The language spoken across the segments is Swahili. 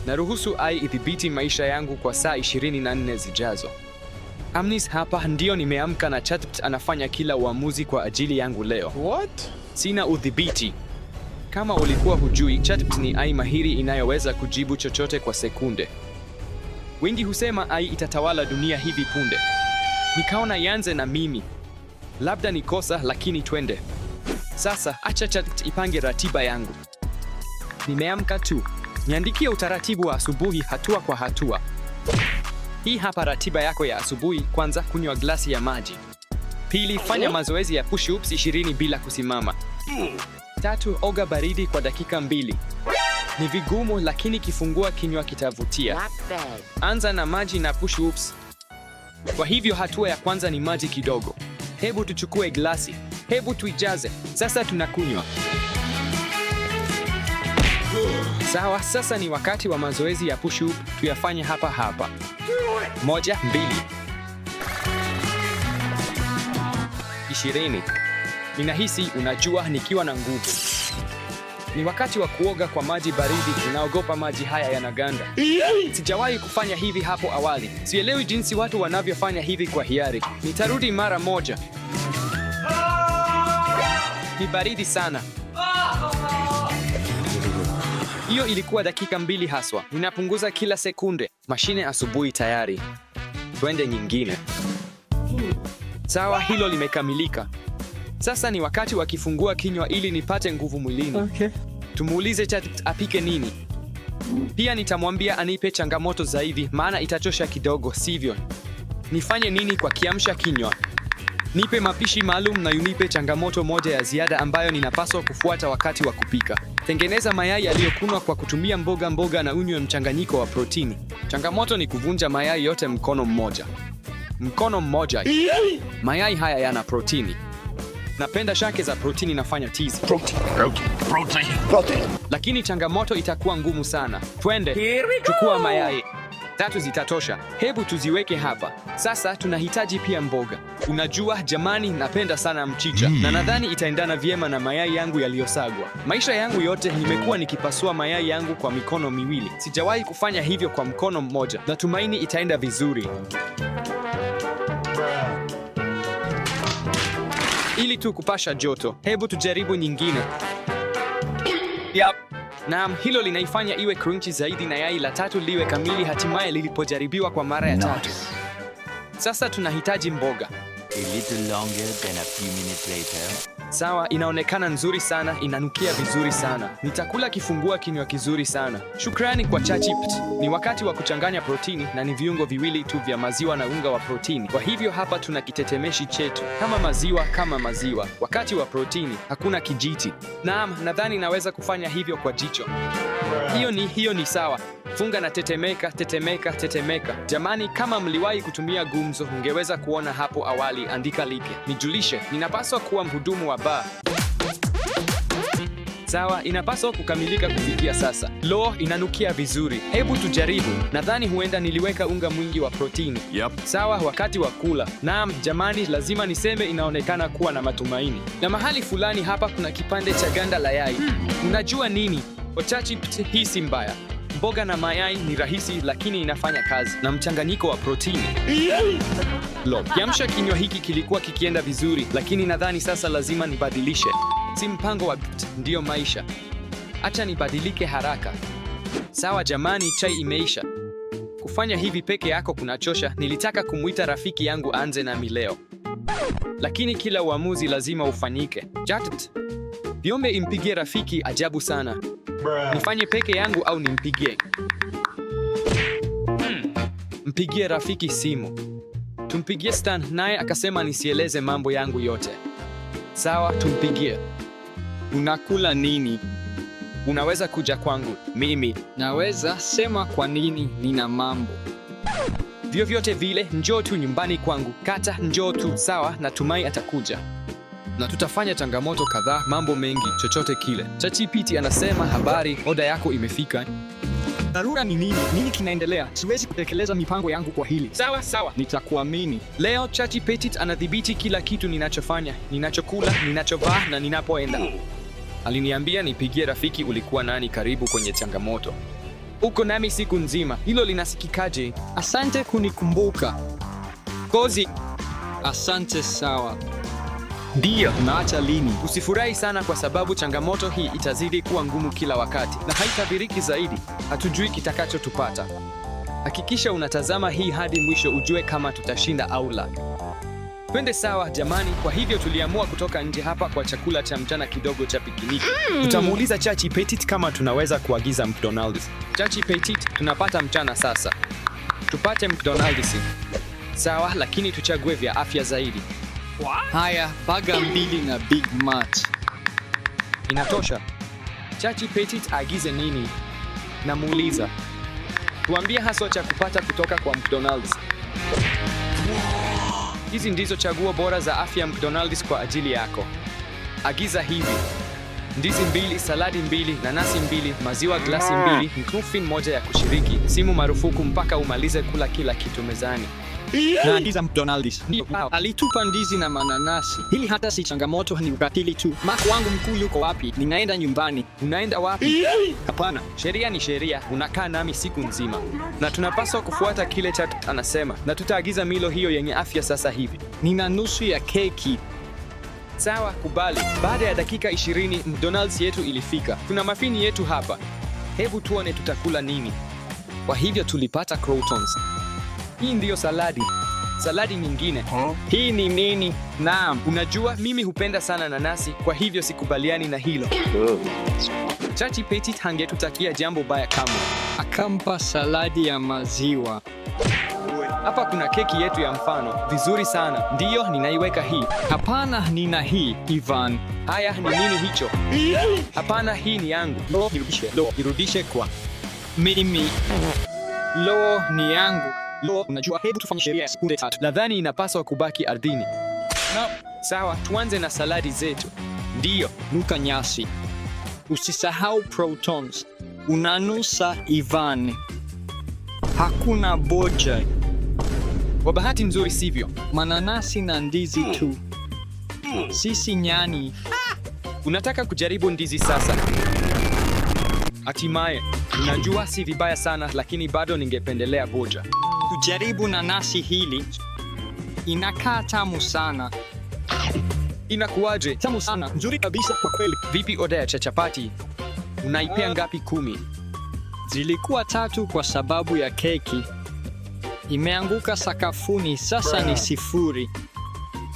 Naruhusu AI idhibiti maisha yangu kwa saa 24 zijazo. Amnis hapa ndio nimeamka na ChatGPT anafanya kila uamuzi kwa ajili yangu leo. What? Sina udhibiti. Kama ulikuwa hujui, ChatGPT ni AI mahiri inayoweza kujibu chochote kwa sekunde. Wengi husema AI itatawala dunia hivi punde. Nikaona ianze na mimi. Labda ni kosa, lakini twende. Sasa acha ChatGPT ipange ratiba yangu. Nimeamka tu. Niandikie utaratibu wa asubuhi hatua kwa hatua. Hii hapa ratiba yako ya asubuhi. Kwanza, kunywa glasi ya maji. Pili, fanya mazoezi ya push-ups 20 bila kusimama. 3, oga baridi kwa dakika 2. Ni vigumu, lakini kifungua kinywa kitavutia. Anza na maji na push-ups. Kwa hivyo hatua ya kwanza ni maji kidogo. Hebu tuchukue glasi. Hebu tuijaze. Sasa tunakunywa. Sawa, sasa ni wakati wa mazoezi ya push-up. Tuyafanye hapa hapa. 1, 2, 20. Ninahisi, unajua, nikiwa na nguvu. Ni wakati wa kuoga kwa maji baridi. Ninaogopa maji haya yanaganda. Sijawahi kufanya hivi hapo awali. Sielewi jinsi watu wanavyofanya hivi kwa hiari. Nitarudi mara moja. Ni baridi sana. Hiyo ilikuwa dakika 2 haswa. Ninapunguza kila sekunde. Mashine asubuhi tayari. Twende nyingine. Sawa, hilo limekamilika. Sasa ni wakati wa kifungua kinywa ili nipate nguvu mwilini. Okay. Tumuulize ChatGPT apike nini. Pia nitamwambia anipe changamoto zaidi, maana itachosha kidogo, sivyo? Nifanye nini kwa kiamsha kinywa? Nipe mapishi maalum na unipe changamoto moja ya ziada ambayo ninapaswa kufuata wakati wa kupika. Tengeneza mayai yaliyokunwa kwa kutumia mboga na unywe mchanganyiko wa protini. Changamoto ni kuvunja mayai yote mkono mmoja. Mkono mmoja. Mayai haya yana protini. Napenda shake za protini, nafanya tizi. Protein. Lakini changamoto itakuwa ngumu sana. Twende. Chukua mayai. 3 zitatosha. Hebu tuziweke hapa. Sasa tunahitaji pia mboga. Unajua jamani, napenda sana mchicha na nadhani itaendana vyema na mayai yangu yaliyosagwa. Maisha yangu yote nimekuwa nikipasua mayai yangu kwa mikono miwili. Sijawahi kufanya hivyo kwa mkono mmoja. Natumaini itaenda vizuri. Ili tu kupasha joto, hebu tujaribu nyingine. Yep. Naam, hilo linaifanya iwe crunchy zaidi na yai la 3 liwe kamili hatimaye lilipojaribiwa kwa mara ya 3. Sasa tunahitaji mboga. A little longer than a few minutes later. Sawa, inaonekana nzuri sana, inanukia vizuri sana. Nitakula kifungua kinywa kizuri sana. Shukrani kwa ChatGPT. Ni wakati wa kuchanganya protini na ni viungo viwili tu vya maziwa na unga wa protini. Kwa hivyo hapa tuna kitetemeshi chetu. Kama maziwa. Wakati wa protini, hakuna kijiti. Naam, nadhani naweza kufanya hivyo kwa jicho. Hiyo ni sawa. Funga na tetemeka. Jamani, kama mliwahi kutumia gumzo, ungeweza kuona hapo awali. Andika lipya. Nijulishe, ninapaswa kuwa mhudumu wa bar. Sawa, inapaswa kukamilika kufikia sasa. Lo, inanukia vizuri. Hebu tujaribu. Nadhani huenda niliweka unga mwingi wa protini. Yep. Sawa, wakati wa kula. Naam, jamani, lazima niseme inaonekana kuwa na matumaini. Na mahali fulani hapa kuna kipande cha ganda la yai. Unajua nini? ChatGPT, hii si mbaya. Mboga na mayai ni rahisi, lakini inafanya kazi na mchanganyiko wa protini. Lo, kiamsha kinywa hiki kilikuwa kikienda vizuri, lakini nadhani sasa lazima nibadilishe. Si mpango wa GPT, ndiyo maisha. Acha nibadilike haraka. Sawa jamani, chai imeisha. Kufanya hivi peke yako kunachosha. Nilitaka kumuita rafiki yangu anze nami leo, lakini kila uamuzi lazima ufanyike. ChatGPT, viombe impigie rafiki. Ajabu sana. Nifanye peke yangu au nimpigie? Mpigie rafiki simu. Tumpigie Stan, naye akasema nisieleze mambo yangu yote. Sawa, tumpigie. Unakula nini? Unaweza kuja kwangu. Mimi naweza sema kwa nini nina mambo. Vyovyote vile, njoo tu nyumbani kwangu. Kata, njoo tu. Sawa, natumai atakuja. Na tutafanya changamoto kadhaa, mambo mengi, chochote kile. ChatGPT anasema habari, oda yako imefika. Dharura ni nini? Nini kinaendelea? Siwezi kutekeleza mipango yangu kwa hili. Sawa. Nitakuamini. Leo ChatGPT anadhibiti kila kitu ninachofanya, ninachokula, ninachovaa na ninapoenda. Aliniambia nipigie rafiki ulikuwa nani karibu kwenye changamoto. Uko nami siku nzima. Hilo linasikikaje? Asante kunikumbuka. Kozi, Asante sawa. ndio. Unaacha lini? Usifurahi sana kwa sababu changamoto hii itazidi kuwa ngumu kila wakati na haitabiriki zaidi. Hatujui kitakachotupata. Hakikisha unatazama hii hadi mwisho ujue kama tutashinda au la. Twende sawa jamani. Kwa hivyo tuliamua kutoka nje hapa kwa chakula cha mchana kidogo cha pikiniki. Tutamuuliza Chachi Petit kama tunaweza kuagiza McDonald's. Chachi Petit, tunapata mchana sasa. Tupate McDonald's. Sawa, lakini tuchague vya afya zaidi. Haya, baga 2 na Big Mac. Inatosha. Chachi Petit agize nini? Namuuliza. Tuambie haswa cha kupata kutoka kwa McDonald's. Hizi ndizo chaguo bora za afya McDonald's kwa ajili yako. Agiza hivi: ndizi 2, saladi 2, nanasi 2, maziwa glasi 2, muffin moja ya kushiriki, simu marufuku mpaka umalize kula kila kitu mezani. Naagiza McDonald's. Alitupa ndizi na mananasi. Hili hata si changamoto, ni ukatili tu. Mark wangu mkuu yuko wapi? Ninaenda nyumbani. Unaenda wapi? Hapana. Sheria ni sheria. Unakaa nami siku nzima na tunapaswa kufuata kile cha anasema, na tutaagiza milo hiyo yenye afya sasa hivi. Nina nusu ya keki. Sawa, kubali. Baada ya dakika 20 McDonald's yetu ilifika. Tuna mafini yetu hapa. Hebu tuone tutakula nini. Kwa hivyo tulipata croutons. Hii ndiyo saladi. Saladi nyingine. Hii ni nini? Naam, unajua mimi hupenda sana nanasi, kwa hivyo sikubaliani na hilo. Chachi Petit hangetutakia jambo baya kamwe. Akampa saladi ya maziwa. Hapa kuna keki yetu ya mfano. Vizuri sana. Ndiyo, ninaiweka hii. Hapana, nina hii, Ivan. Haya, ni nini hicho? Hapana, hii ni yangu. Irudishe kwa mimi. Lo, ni yangu. Lo, unajua, hebu tufanye sheria ya sekunde 3. Nadhani inapaswa kubaki ardhini. No. Sawa, tuanze na saladi zetu. Ndiyo. Nuka nyasi. Usisahau protons. Unanusa, Ivan. Hakuna boja. Kwa bahati nzuri sivyo? Mananasi na ndizi tu. Sisi nyani. Unataka kujaribu ndizi sasa? Hatimaye, unajua si vibaya sana, lakini bado ningependelea boja. Tujaribu nanasi hili. Inakaa tamu sana. Inakuwaje? Tamu sana. Nzuri kabisa kwa kweli. Vipi oda ya chapati? Unaipea ngapi 10? Zilikuwa 3 kwa sababu ya keki. Imeanguka sakafuni, sasa ni 0.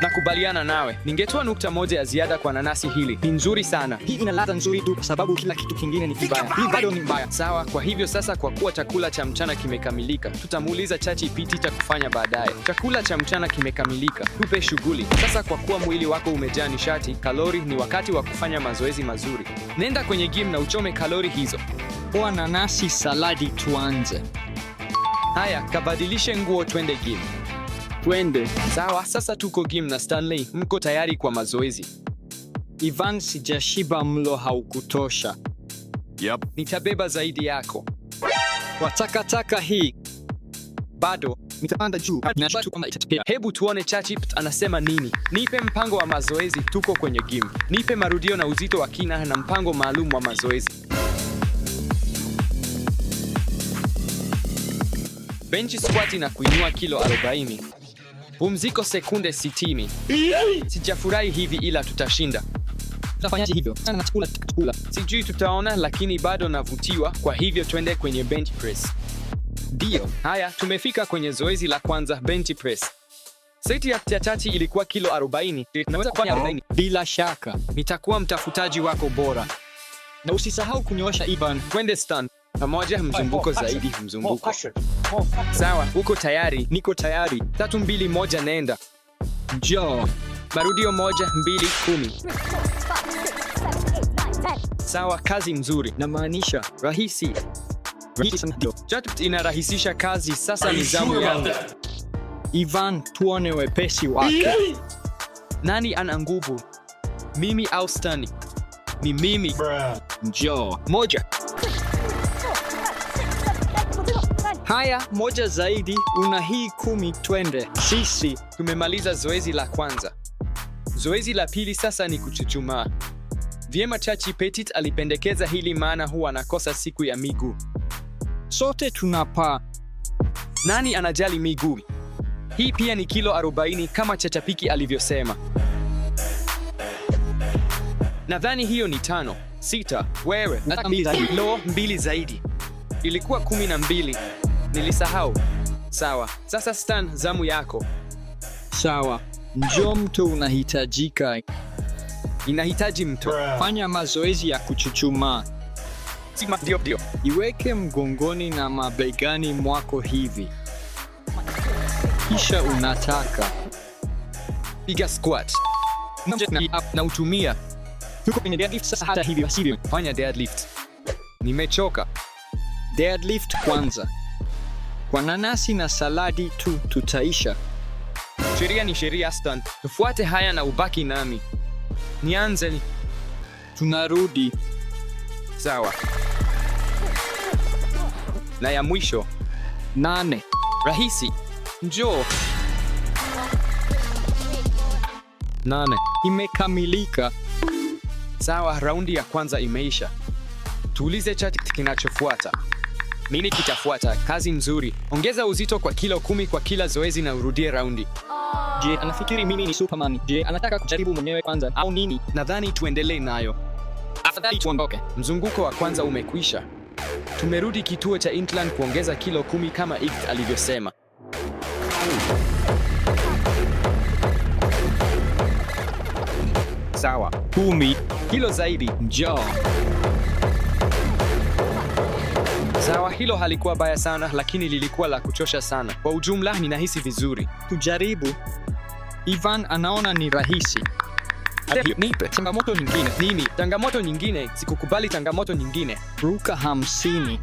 Nakubaliana nawe. Ningetoa nukta 1 ya ziada kwa nanasi hili. Ni nzuri sana. Hii ina ladha nzuri tu kwa sababu kila kitu kingine ni kibaya. Hii bado ni mbaya. Sawa, kwa hivyo sasa kwa kuwa chakula cha mchana kimekamilika, tutamuuliza Chachi Petit cha kufanya baadaye. Chakula cha mchana kimekamilika. Tupe shughuli. Sasa kwa kuwa mwili wako umejaa nishati, kalori, ni wakati wa kufanya mazoezi mazuri. Nenda kwenye gym na uchome kalori hizo. Kwa nanasi saladi tuanze. Haya, kabadilishe nguo twende gym. Twende. Sawa, sasa tuko gym na Stanley. Mko tayari kwa mazoezi? Ivan, sijashiba, mlo haukutosha. Yep. Nitabeba zaidi yako. Kwa takataka hii. Bado. Nitapanda juu. Nashtuka kama itatokea. Hebu tuone Chachi anasema nini. Nipe mpango wa mazoezi, tuko kwenye gym. Nipe marudio na uzito wa kina na mpango maalum wa mazoezi. Bench squat na kuinua kilo 40. Pumziko sekunde 60. Sijafurahi hivi ila tutashinda. Tutafanyaje hivyo? Sana na chakula. Sijui tutaona, lakini bado navutiwa, kwa hivyo twende kwenye bench press. Ndio. Haya, tumefika kwenye zoezi la kwanza, bench press. Seti ya Chachi ilikuwa kilo 40. Naweza kufanya 40. Bila shaka. Nitakuwa mtafutaji wako bora. Na usisahau kunyoosha, Ivan. Twende stand. Pamoja, mzunguko zaidi, mzunguko. Sawa, uko tayari? Niko tayari. 3, 2, 1, nenda. Njoo. Marudio 1, 2, 10. Sawa, kazi mzuri. Namaanisha Rahisi. ndio. Chachi inarahisisha kazi, sasa ni zamu yangu. Ivan, tuone wepesi wake. Nani ana nguvu? Mimi au Stanley? Ni mimi. Njoo. Moja. Haya, moja zaidi. Una hii 10, twende. Sisi Tumemaliza zoezi la kwanza. Zoezi la pili sasa ni kuchuchumaa. Vyema, Chachi Petit alipendekeza hili maana huwa anakosa siku ya miguu. Sote tunapaa. Nani anajali miguu? Hii pia ni kilo 40 kama Chachapiki alivyosema. Nadhani hiyo ni 5, 6. Wewe Nataka 2 zaidi. Lo, 2 zaidi. Ilikuwa 12. Nilisahau. Sawa, sasa Stan, zamu yako. Sawa. Njoo mto unahitajika. Inahitaji mto. Fanya mazoezi ya kuchuchumaa. Ndio. Iweke mgongoni na mabegani mwako hivi. Kisha unataka Piga squat. Na utumia. tuko kwenye deadlift sasa, hata hivyo sivyo. Fanya deadlift. Nimechoka. Deadlift kwanza. Kwa nanasi na saladi tu tutaisha. Sheria ni sheria, Stan. Tufuate haya na ubaki nami. Nianze. Tunarudi. Sawa. Na ya mwisho. 8. Rahisi. Njoo. 8. Imekamilika. Sawa, raundi ya kwanza imeisha. Tuulize chat kinachofuata. Nini kitafuata? Kazi nzuri. Ongeza uzito kwa kilo 10 kwa kila zoezi na urudie raundi. Je, anafikiri mimi ni Superman? Je, anataka kujaribu mwenyewe kwanza au nini? Nadhani tuendelee nayo. Afadhali tuondoke. Mzunguko wa kwanza umekwisha. Tumerudi kituo cha Intland kuongeza kilo 10 kama Igt alivyosema. Sawa. 10 Kilo zaidi. njoo. Sawa, hilo halikuwa baya sana, lakini lilikuwa la kuchosha sana. Kwa ujumla, ninahisi vizuri. Tujaribu. Ivan anaona ni rahisi. Nipe Changamoto nyingine. nini? Changamoto nyingine? Sikukubali changamoto nyingine. Ruka 50.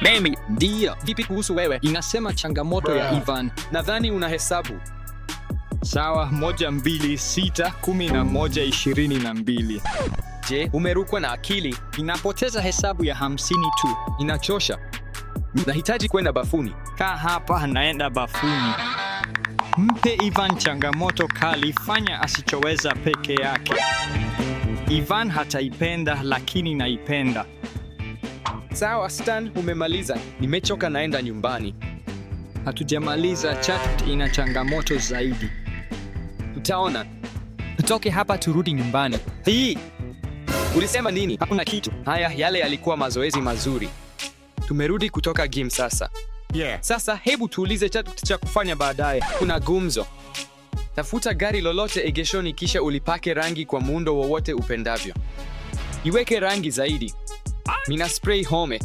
Mimi Ndio. vipi kuhusu wewe? Inasema changamoto ya Ivan. Nadhani unahesabu. Sawa, 1, 2, 6, 11, 22. Je, umerukwa na akili? Inapoteza hesabu ya 50 tu. Inachosha. Nahitaji kwenda bafuni. Kaa hapa, naenda bafuni. Mpe Ivan changamoto kali, fanya asichoweza peke yake. Ivan hataipenda, lakini naipenda. Sawa, Stan, umemaliza. Nimechoka, naenda nyumbani. Hatujamaliza, chat ina changamoto zaidi. Tutaona. Tutoke hapa turudi nyumbani. Hii Ulisema nini? hakuna kitu. Haya, yale yalikuwa mazoezi mazuri. Tumerudi kutoka gym sasa. Sasa hebu tuulize cha kufanya baadaye. Kuna gumzo. Tafuta gari lolote egeshoni kisha ulipake rangi kwa muundo wowote upendavyo. Iweke rangi zaidi. Nina spray home.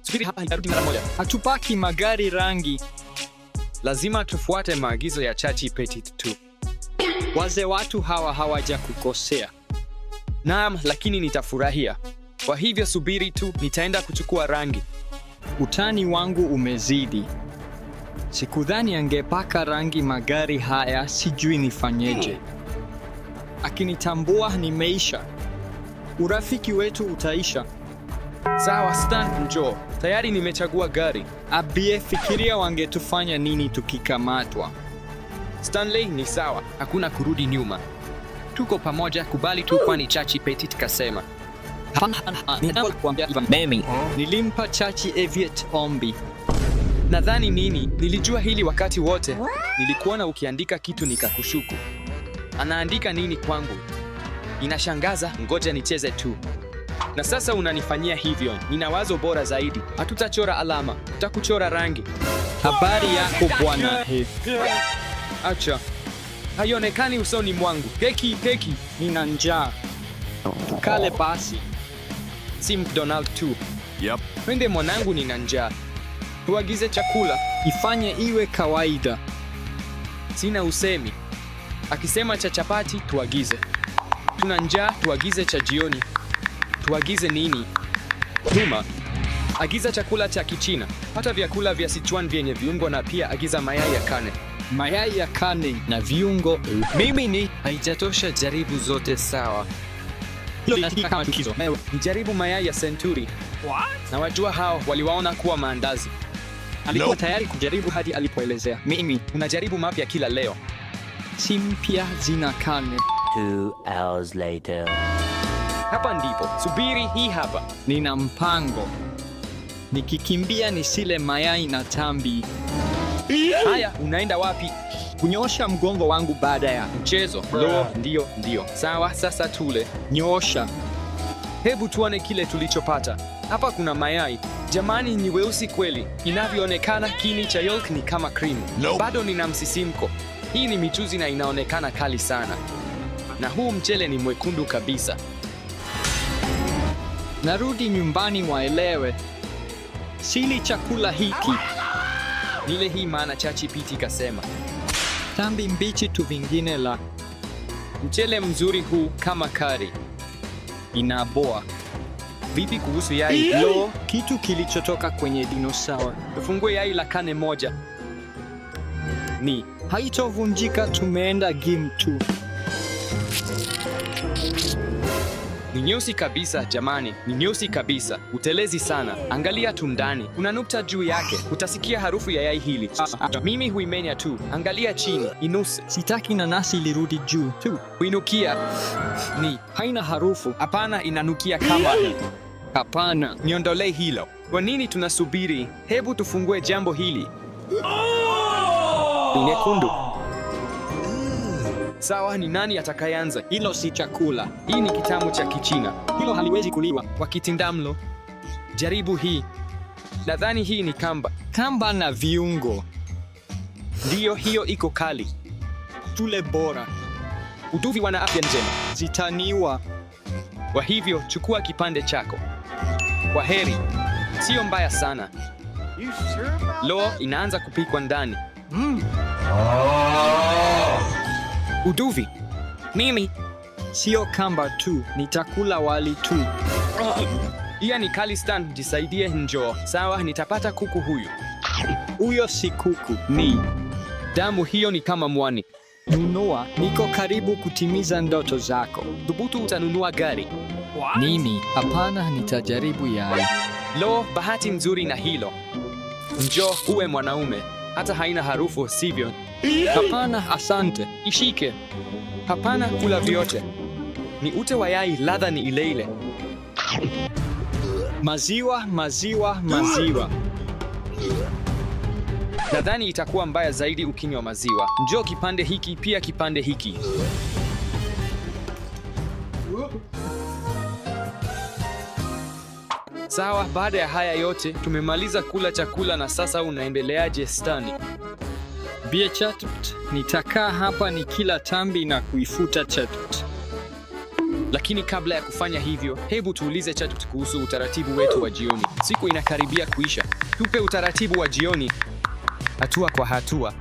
Subiri hapa, nitarudi mara moja. Hatupaki magari rangi. Lazima tufuate maagizo ya Chachi Petit tu. Wazee watu hawa hawaja kukosea. Naam, lakini nitafurahia. Kwa hivyo subiri tu, nitaenda kuchukua rangi. Utani wangu umezidi. Sikudhani angepaka rangi magari haya, sijui nifanyeje. Akinitambua nimeisha. Urafiki wetu utaisha. Sawa, Stan, njoo. Tayari nimechagua gari. Abie, fikiria wangetufanya nini tukikamatwa. Stanley, ni sawa. Hakuna kurudi nyuma. Tuko pamoja, kubali tu, kwani Chachi Petit kasema. Ninataka kuambia Ivan. Mimi. Nilimpa Chachi Eviet ombi. Nadhani nini? Nilijua hili wakati wote. Nilikuona ukiandika kitu nikakushuku. Anaandika nini kwangu? Inashangaza, ngoja nicheze tu. Na sasa unanifanyia hivyo. Nina wazo bora zaidi. Hatutachora alama, tutakuchora rangi. Habari yako bwana. Acha. Haionekani usoni mwangu. Keki. Nina njaa. Tukale basi. Si McDonald tu. Yep. Twende mwanangu, nina njaa. Tuagize chakula. Ifanye iwe kawaida. Sina usemi. Akisema cha chapati, tuagize. Tuna njaa, tuagize cha jioni. Tuagize nini? Numa. Agiza chakula cha Kichina. Hata vyakula vya Sichuan vyenye viungo, na pia agiza mayai ya kane. Mayai ya kane na viungo. Mimi ni haijatosha, jaribu zote sawa. Hilo linasikika kama tukizo. Nijaribu mayai ya Century. Na wajua hao waliwaona kuwa maandazi. Alikuwa tayari kujaribu hadi alipoelezea. Mimi Unajaribu mapya kila leo. si mpya, zina kane. 2 hours later. Hapa ndipo. Subiri, hii hapa. Nina mpango. Nikikimbia nisile mayai na tambi. Haya, unaenda wapi? Kunyosha mgongo wangu baada ya Mchezo. Ndio. Sawa, sasa tule. nyosha. Hebu tuone kile tulichopata. Hapa kuna mayai. Jamani, ni weusi kweli. Inavyoonekana kini cha yolk ni kama krimu. Bado nina msisimko. Hii ni michuzi na inaonekana kali sana. Na huu mchele ni mwekundu kabisa. Narudi nyumbani waelewe. Sili chakula hiki. Nile hii maana ChatGPT kasema. Tambi mbichi tu vingine la. Mchele mzuri huu kama kari. Inaboa. Vipi kuhusu yai? Lo, kitu kilichotoka kwenye dinosaur. Tufungue yai la kane moja. Ni Haitovunjika, tumeenda game 2. Ni nyeusi kabisa jamani, ni nyeusi kabisa. Utelezi sana. Angalia tu ndani, kuna nukta juu yake. Utasikia harufu ya yai hili. Mimi huimenya tu. Angalia chini, inuse. Sitaki nanasi lirudi juu tu. Huinukia. Ni Haina harufu. hapana, inanukia kama. Hapana. Niondolee hilo. Kwa nini tunasubiri? Hebu tufungue jambo hili. Ni nyekundu. Sawa, ni nani atakayeanza? Hilo si chakula. Hii ni kitamu cha Kichina. Hilo haliwezi kuliwa. Wakitindamlo. Jaribu hii. Nadhani hii ni kamba. Kamba na viungo. Ndiyo, hiyo iko kali. Tule bora. Uduvi wana afya njema. Zitaniwa. Kwa hivyo, chukua kipande chako. Kwa heri. Sio mbaya sana. Lo, inaanza kupikwa ndani. Uduvi. Mimi. Sio kamba tu, nitakula wali tu. Iya ni kali Stan, jisaidie njoo. Sawa, nitapata kuku huyu. Huyo si kuku. Ni damu hiyo ni kama mwani. Nunua, niko karibu kutimiza ndoto zako. Thubutu utanunua gari. Mimi? Hapana, nitajaribu yai. Lo, bahati nzuri na hilo. Njoo uwe mwanaume. Hata haina harufu, sivyo? Hapana, asante. Ishike. Hapana, kula vyote. Ni ute wa yai, ladha ni ile ile. Maziwa, maziwa, maziwa. Nadhani itakuwa mbaya zaidi ukinywa maziwa. Njoo kipande hiki, pia kipande hiki. Sawa, baada ya haya yote, tumemaliza kula chakula na sasa unaendeleaje Stani? Bie chatut, nitakaa hapa nikila tambi na kuifuta chatut. Lakini kabla ya kufanya hivyo, hebu tuulize ChatGPT kuhusu utaratibu wetu wa jioni. Siku inakaribia kuisha. Tupe utaratibu wa jioni. Hatua kwa hatua.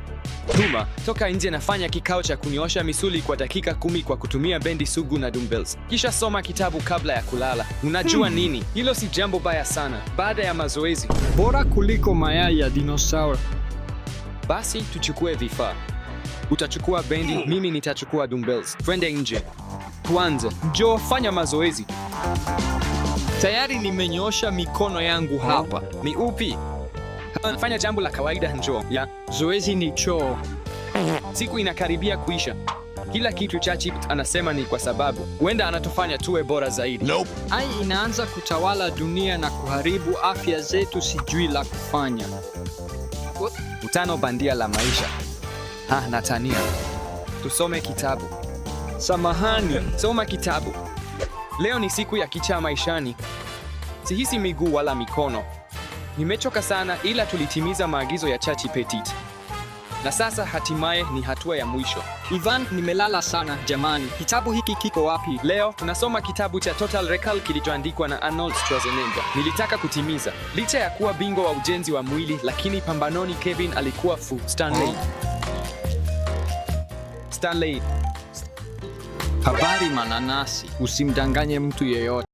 Tuma, toka nje na fanya kikao cha kunyoosha misuli kwa dakika 10 kwa kutumia bendi sugu na dumbbells. Kisha soma kitabu kabla ya kulala. Unajua nini? Hilo si jambo baya sana. Baada ya mazoezi. Bora kuliko mayai ya dinosaur. Basi tuchukue vifaa. Utachukua bendi, mimi nitachukua dumbbells. Twende nje. Tuanze. Njoo fanya mazoezi. Tayari nimenyoosha mikono yangu hapa. Ni upi? Fanya jambo la kawaida njoo. Ya. Zoezi ni choo. Siku inakaribia kuisha. Kila kitu ChatGPT anasema ni kwa sababu huenda anatufanya tuwe bora zaidi. Ai inaanza kutawala dunia na kuharibu afya zetu, sijui la kufanya. Utano bandia la maisha. Natania. Tusome kitabu. Samahani. Soma kitabu. Leo ni siku ya kichaa maishani. Sihisi miguu wala mikono. Nimechoka sana, ila tulitimiza maagizo ya ChatGPT. Na sasa hatimaye ni hatua ya mwisho. Ivan, nimelala sana jamani. Kitabu hiki kiko wapi? Leo tunasoma kitabu cha Total Recall kilichoandikwa na Arnold Schwarzenegger. Nilitaka kutimiza. Licha ya kuwa bingwa wa ujenzi wa mwili, lakini pambanoni Kevin alikuwa Stanley. Habari mananasi. Usimdanganye mtu yeyote.